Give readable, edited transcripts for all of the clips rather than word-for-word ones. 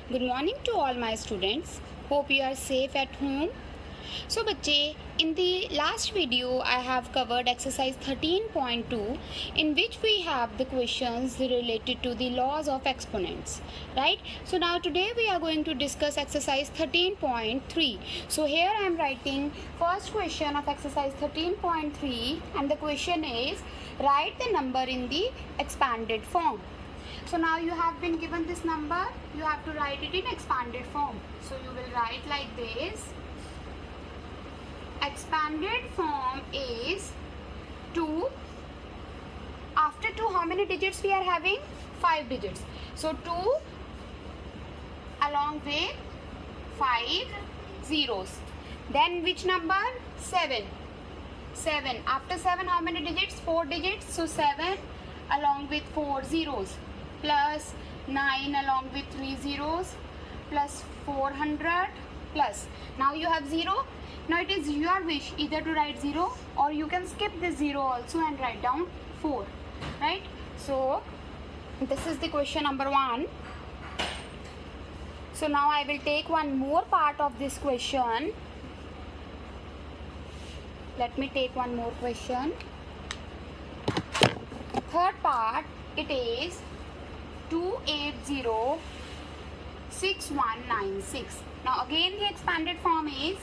Good morning to all my students. Hope you are safe at home. So बच्चे, in the last video I have covered exercise 13.2 in which we have the questions related to the laws of exponents, right? So now today we are going to discuss exercise 13.3. So here I am writing first question of exercise 13.3 and the question is write the number in the expanded form. So now you have been given this number, you have to write it in expanded form. So you will write like this. Expanded form is 2. After 2, how many digits we are having? 5 digits. So 2 along with 5 zeros. Then which number? 7. 7. After 7, how many digits? 4 digits. So 7 along with 4 zeros. Plus 9 along with 3 zeros. Plus 400. Plus. Now you have 0. Now it is your wish either to write 0 or you can skip this 0 also and write down 4. Right? So this is the question number 1. So now I will take one more part of this question. Let me take one more question. Third part, it is 2806196. Now again the expanded form is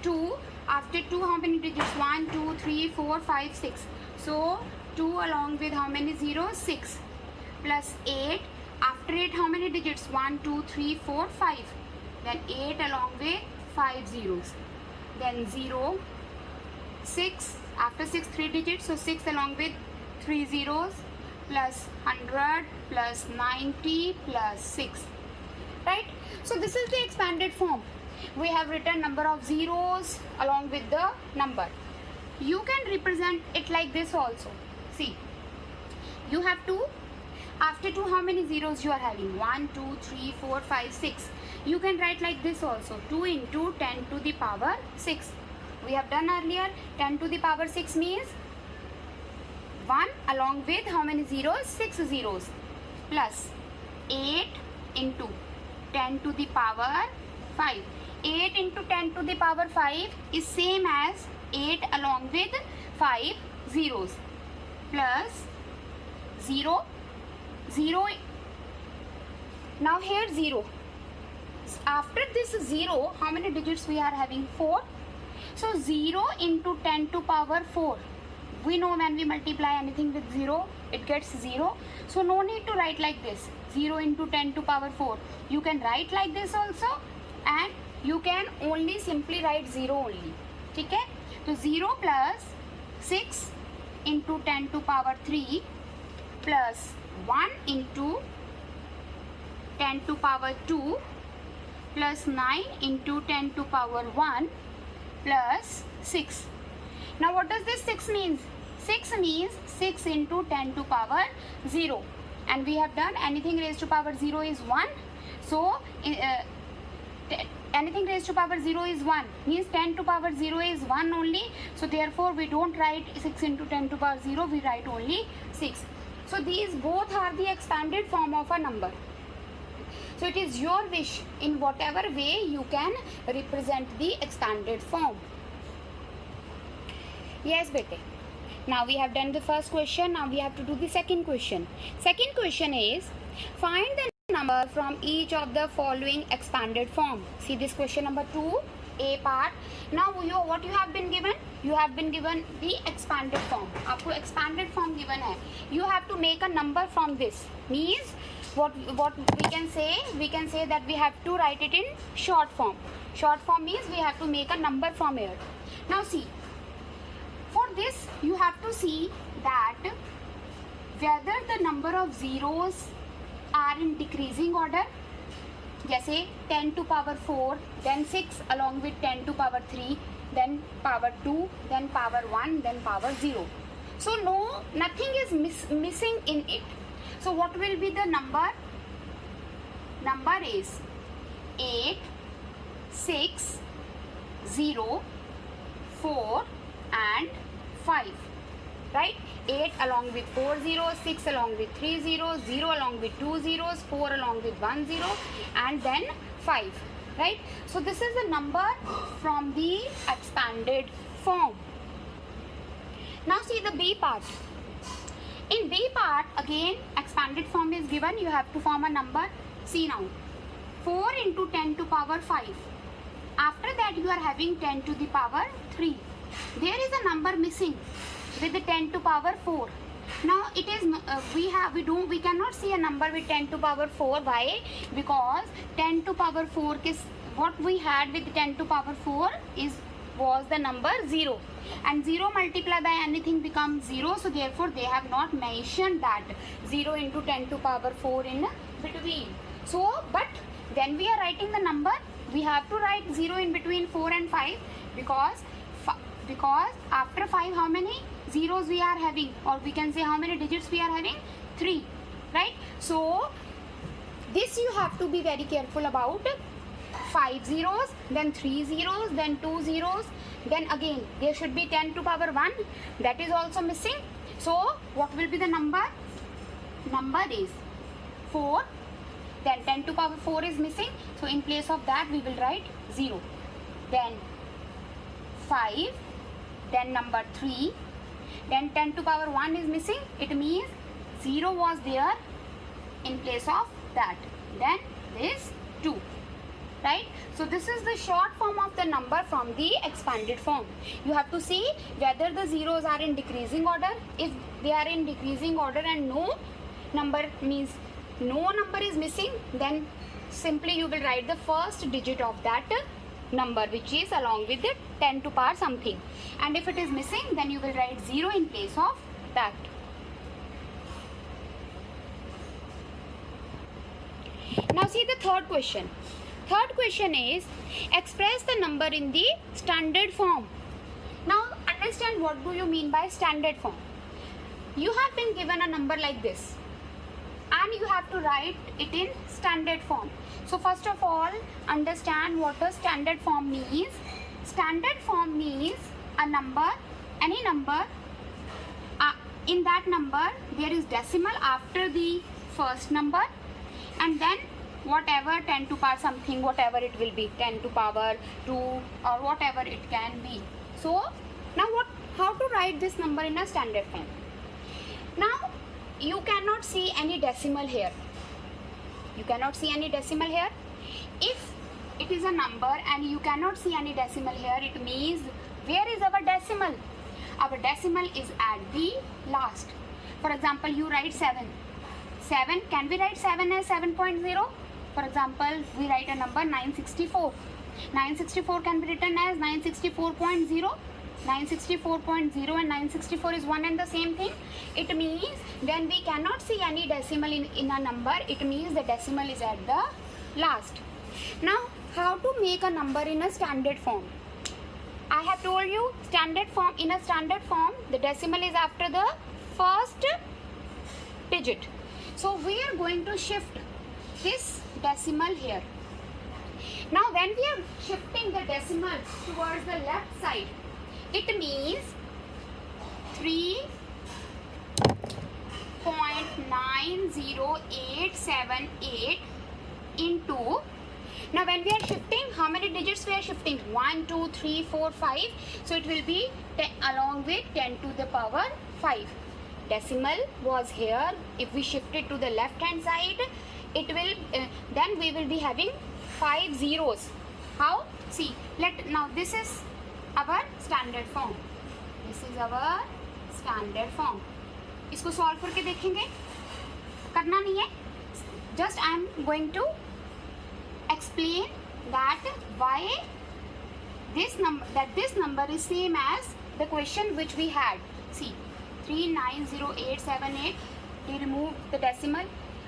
2. After 2, how many digits? 1, 2, 3, 4, 5, 6. So 2 along with how many zeros? 6. Plus 8. After 8, how many digits? 1, 2, 3, 4, 5. Then 8 along with 5 zeros. Then 0, 6. After 6, 3 digits. So 6 along with 3 zeros. Plus 100 plus 90 plus 6. Right? So this is the expanded form. We have written number of zeros along with the number. You can represent it like this also. See, you have 2. After 2, how many zeros you are having? 1, 2, 3, 4, 5, 6. You can write like this also. 2 into 10 to the power 6. We have done earlier. 10 to the power 6 means 1 along with how many zeros? 6 zeros. Plus 8 into 10 to the power 5. 8 into 10 to the power 5 is same as 8 along with 5 zeros. Plus 0. 0. Now here 0. After this 0, how many digits we are having? 4. So 0 into 10 to power 4. We know when we multiply anything with 0, it gets 0. So no need to write like this. 0 into 10 to power 4. You can write like this also and you can only simply write 0 only. Okay? So 0 plus 6 into 10 to power 3 plus 1 into 10 to power 2 plus 9 into 10 to power 1 plus 6. Now what does this 6 means? 6 means 6 into 10 to power 0. And we have done anything raised to power 0 is 1. So anything raised to power 0 is 1. Means 10 to power 0 is 1 only. So therefore we don't write 6 into 10 to power 0. We write only 6. So these both are the expanded form of a number. So it is your wish in whatever way you can represent the expanded form. Yes, bete. Now we have done the first question. Now we have to do the second question. Second question is find the number from each of the following expanded form. See this question number 2, A part. Now what you have been given? You have been given the expanded form. आपको expanded form given है. You have to make a number from this. Means what we can say? We can say that we have to write it in short form. Short form means we have to make a number from here. Now see. For this, you have to see that whether the number of zeros are in decreasing order. जैसे 10 to power 4, then 6 along with 10 to power 3, then power 2, then power 1, then power 0. So nothing is missing in it. So what will be the number? Number is 8, 6, 0, 4 and 5. right? 8 along with 4 zeros, 6 along with 3 zeros, 0 along with 2 zeros, 4 along with 1 zero, and then 5, right? So this is the number from the expanded form. Now see the B part. In B part, again expanded form is given. You have to form a number. See now, 4 into 10 to power 5. After that you are having 10 to the power 3. There is a number missing with the 10 to power 4. Now it is we cannot see a number with 10 to power 4. Why? Because 10 to power 4 is what we had with 10 to power 4 was the number 0, and 0 multiplied by anything becomes 0. So therefore they have not mentioned that 0 into 10 to power 4 in between. So but when we are writing the number, we have to write 0 in between 4 and 5, because after 5 how many zeros we are having, or we can say how many digits we are having? 3, right? So this you have to be very careful about. 5 zeros, then 3 zeros, then 2 zeros, then again there should be 10 to power 1, that is also missing. So what will be the number? Number is 4, then 10 to power 4 is missing, so in place of that we will write 0, then 5, then number 3, then 10 to power 1 is missing, it means 0 was there in place of that, then this 2, right? So this is the short form of the number from the expanded form. You have to see whether the zeros are in decreasing order. If they are in decreasing order and no number means no number is missing, then simply you will write the first digit of that number, which is along with the 10 to power something, and if it is missing, then you will write 0 in place of that. Now see the third question. Third question is, express the number in the standard form. Now understand what do you mean by standard form. You have been given a number like this and you have to write it in standard form. So first of all, understand what a standard form means. Standard form means a number, any number, in that number there is decimal after the first number, and then whatever 10 to power something, whatever it will be, 10 to power 2 or whatever it can be. So now how to write this number in a standard form? Now you cannot see any decimal here. You cannot see any decimal here. If it is a number and you cannot see any decimal here, it means where is our decimal? Our decimal is at the last. For example, you write 7. Can we write 7 as 7.0? For example, we write a number 964. 964 can be written as 964.0. 964.0 and 964 is one and the same thing. It means when we cannot see any decimal in a number, it means the decimal is at the last. Now, how to make a number in a standard form? I have told you, standard form, in a standard form, the decimal is after the first digit. So we are going to shift this decimal here. Now when we are shifting the decimal towards the left side, it means 3.90878 into, now when we are shifting, how many digits we are shifting? 1, 2, 3, 4, 5. So it will be along with 10 to the power 5. Decimal was here. If we shift it to the left hand side, it will then we will be having 5 zeros. How? See, now this is our standard form. This is our standard form. इसको solve करके देखेंगे, करना नहीं है. Just I am going to explain that why this number is same as the question which we had. See, 390878. We remove the decimal.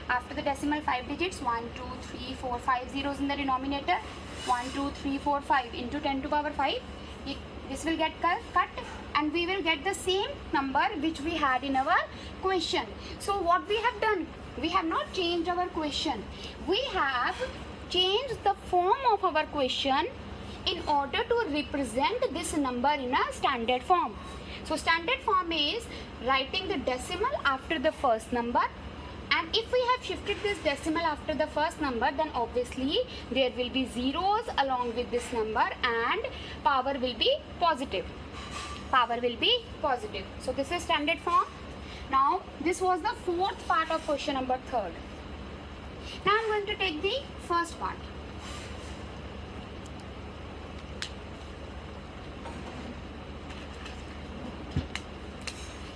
After the decimal, 5 digits, 1, 2, 3, 4, 5 zeros in the denominator. 1, 2, 3, 4, 5 into 10 to power 5. This will get cut and we will get the same number which we had in our question. So what we have done? We have not changed our question. We have changed the form of our question in order to represent this number in a standard form. So standard form is writing the decimal after the first number, and if we have shifted this decimal after the first number, then obviously there will be zeros along with this number and power will be positive. Power will be positive. So this is standard form. Now this was the fourth part of question number 3rd. Now I am going to take the first part.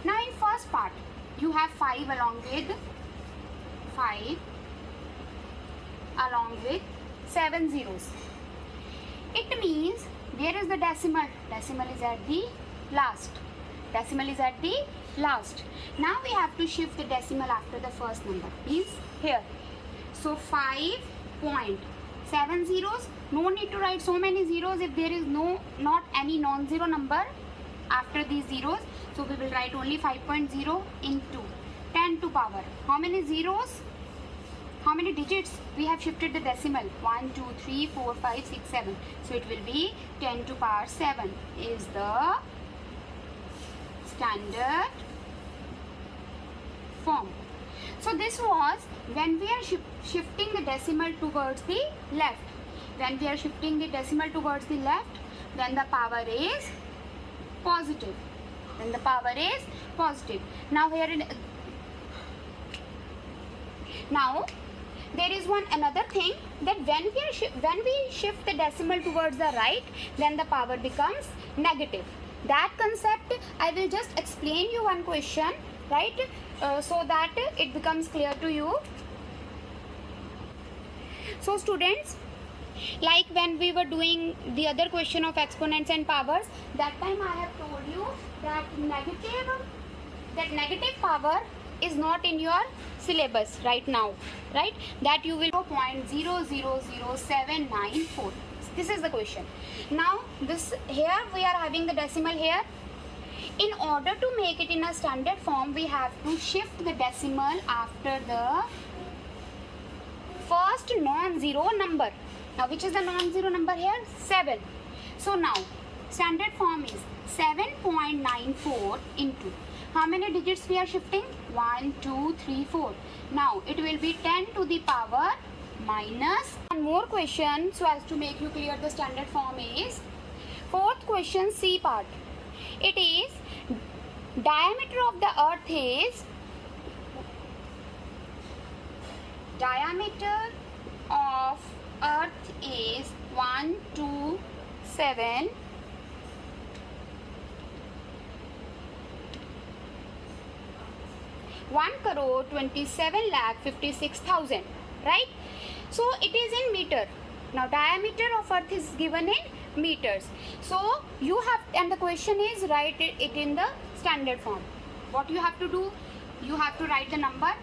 Now in first part you have 5 along with 7 zeros. It means where is the decimal? Decimal is at the last. Decimal is at the last. Now we have to shift the decimal after the first number. Means here. So 5.7 zeros. No need to write so many zeros if there is not any non-zero number after these zeros. So we will write only 5.0 into 10 to power. How many zeros? How many digits? We have shifted the decimal. 1, 2, 3, 4, 5, 6, 7. So it will be 10 to power 7 is the standard form. So this was when we are shifting the decimal towards the left. When we are shifting the decimal towards the left, then the power is positive. Then the power is positive. Now here there is another thing, that when we shift the decimal towards the right, then the power becomes negative. That concept I will just explain you one question, right, so that it becomes clear to you. So students, like when we were doing the other question of exponents and powers, that time I have told you that negative power is not in your syllabus right now, right? That you will 0.000794. This is the question. Now this here we are having the decimal here. In order to make it in a standard form, we have to shift the decimal after the first non-zero number. Now which is the non-zero number here? 7. So now standard form is 7.94 into how many digits we are shifting? 1, 2, 3, 4. Now it will be 10 to the power minus. One more question so as to make you clear the standard form is fourth question, C part. It is diameter of the earth is 127 1,27,56,000, right? So it is in meter. Now diameter of earth is given in meters. So you have, and the question is write it in the standard form. What you have to do? You have to write the number.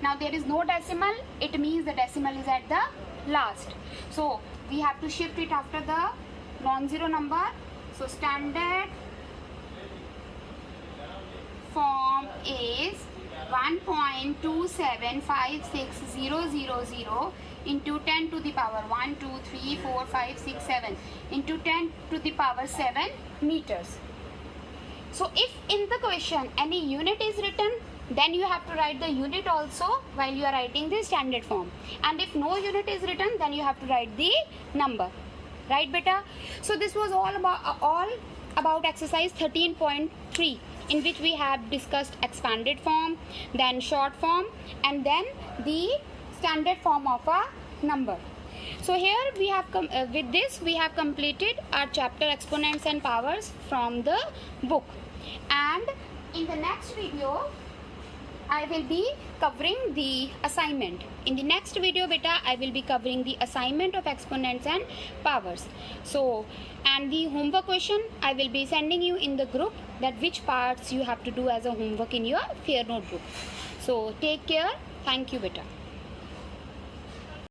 Now there is no decimal. It means the decimal is at the last. So we have to shift it after the non-zero number. So standard form is 1.2756000 into 10 to the power 1, 2, 3, 4, 5, 6, 7 into 10 to the power 7 meters. So if in the question any unit is written, then you have to write the unit also while you are writing the standard form. And if no unit is written, then you have to write the number. Right, beta? So this was all about exercise 13.3, in which we have discussed expanded form, then short form, and then the standard form of a number. So here we have with this we have completed our chapter exponents and powers from the book. And in the next video I will be covering the assignment. In the next video, beta, I will be covering the assignment of exponents and powers. So, and the homework question I will be sending you in the group, that which parts you have to do as a homework in your Fair notebook. So, take care. Thank you, beta.